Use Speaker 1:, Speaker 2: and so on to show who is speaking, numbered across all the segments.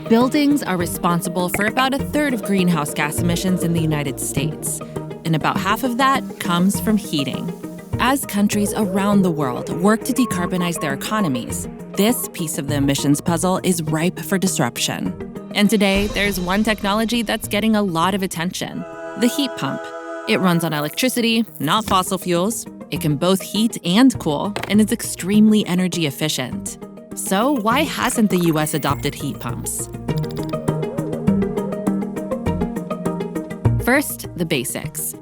Speaker 1: Buildings are responsible for about a third of greenhouse gas emissions in the United States, and about half of that comes from heating. As countries around the world work to decarbonize their economies, this piece of the emissions puzzle is ripe for disruption. And today, there's one technology that's getting a lot of attention: the heat pump. It runs on electricity, not fossil fuels. It can both heat and cool, and it's extremely energy efficient. So why hasn't the US adopted heat pumps? First, the basics.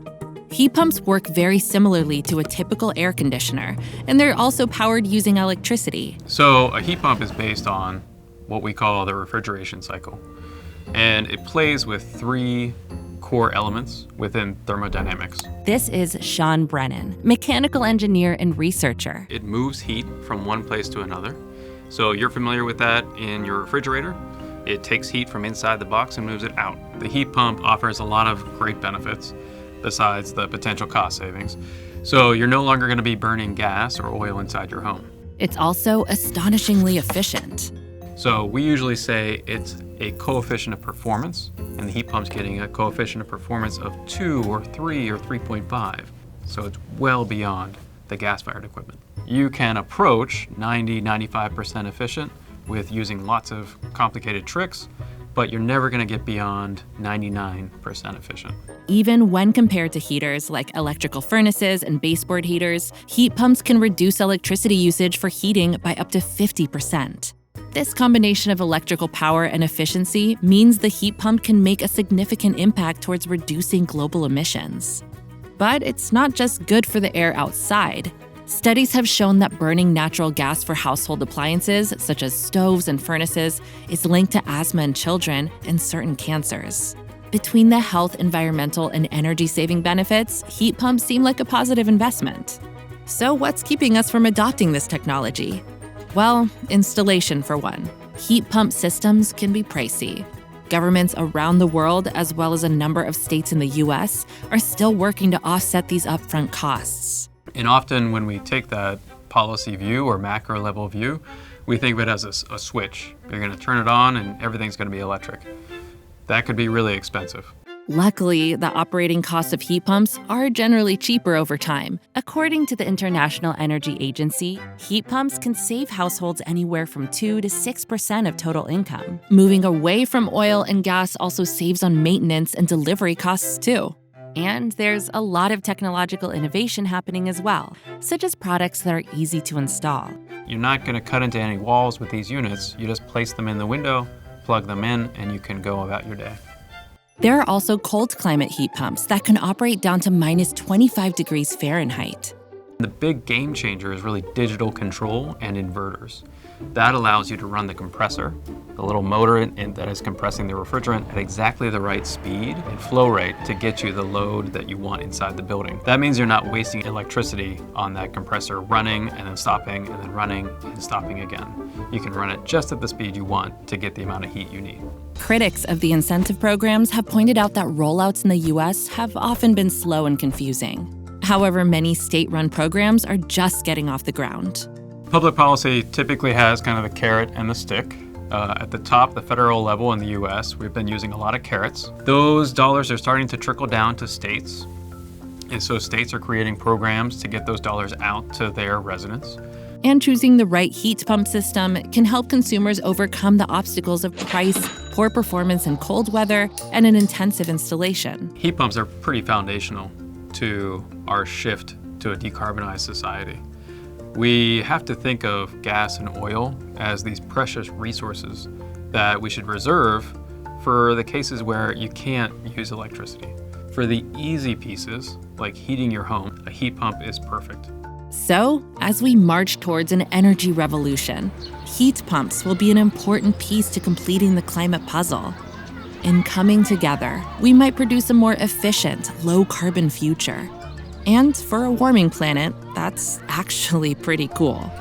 Speaker 1: Heat pumps work very similarly to a typical air conditioner, and they're also powered using electricity.
Speaker 2: So a heat pump is based on what we call the refrigeration cycle, and it plays with three core elements within thermodynamics.
Speaker 1: This is Sean Brennan, mechanical engineer and researcher.
Speaker 2: It moves heat from one place to another. So you're familiar with that in your refrigerator. It takes heat from inside the box and moves it out. The heat pump offers a lot of great benefits besides the potential cost savings. So you're no longer going to be burning gas or oil inside your home.
Speaker 1: It's also astonishingly efficient.
Speaker 2: So we usually say it's a coefficient of performance, and the heat pump's getting a coefficient of performance of 2 or 3 or 3.5. So it's well beyond the gas-fired equipment. You can approach 90-95% efficient with using lots of complicated tricks, but you're never going to get beyond 99% efficient.
Speaker 1: Even when compared to heaters like electrical furnaces and baseboard heaters, heat pumps can reduce electricity usage for heating by up to 50%. This combination of electrical power and efficiency means the heat pump can make a significant impact towards reducing global emissions. But it's not just good for the air outside. Studies have shown that burning natural gas for household appliances, such as stoves and furnaces, is linked to asthma in children and certain cancers. Between the health, environmental, and energy-saving benefits, heat pumps seem like a positive investment. So what's keeping us from adopting this technology? Well, installation for one. Heat pump systems can be pricey. Governments around the world, as well as a number of states in the US, are still working to offset these upfront costs.
Speaker 2: And often when we take that policy view or macro level view, we think of it as a switch. You're going to turn it on and everything's going to be electric. That could be really expensive.
Speaker 1: Luckily, the operating costs of heat pumps are generally cheaper over time. According to the International Energy Agency, heat pumps can save households anywhere from 2 to 6% of total income. Moving away from oil and gas also saves on maintenance and delivery costs too. And there's a lot of technological innovation happening as well, such as products that are easy to install.
Speaker 2: You're not going to cut into any walls with these units. You just place them in the window, plug them in, and you can go about your day.
Speaker 1: There are also cold climate heat pumps that can operate down to minus 25 degrees Fahrenheit.
Speaker 2: The big game changer is really digital control and inverters. That allows you to run the compressor, the little motor that is compressing the refrigerant at exactly the right speed and flow rate to get you the load that you want inside the building. That means you're not wasting electricity on that compressor running and then stopping and then running and stopping again. You can run it just at the speed you want to get the amount of heat you need.
Speaker 1: Critics of the incentive programs have pointed out that rollouts in the US have often been slow and confusing. However, many state-run programs are just getting off the ground.
Speaker 2: Public policy typically has kind of the carrot and the stick. At the top, the federal level in the US, we've been using a lot of carrots. Those dollars are starting to trickle down to states. And so states are creating programs to get those dollars out to their residents.
Speaker 1: And choosing the right heat pump system can help consumers overcome the obstacles of price, poor performance in cold weather, and an intensive installation.
Speaker 2: Heat pumps are pretty foundational to our shift to a decarbonized society. We have to think of gas and oil as these precious resources that we should reserve for the cases where you can't use electricity. For the easy pieces, like heating your home, a heat pump is perfect.
Speaker 1: So, as we march towards an energy revolution, heat pumps will be an important piece to completing the climate puzzle. In coming together, we might produce a more efficient, low-carbon future. And for a warming planet, that's actually pretty cool.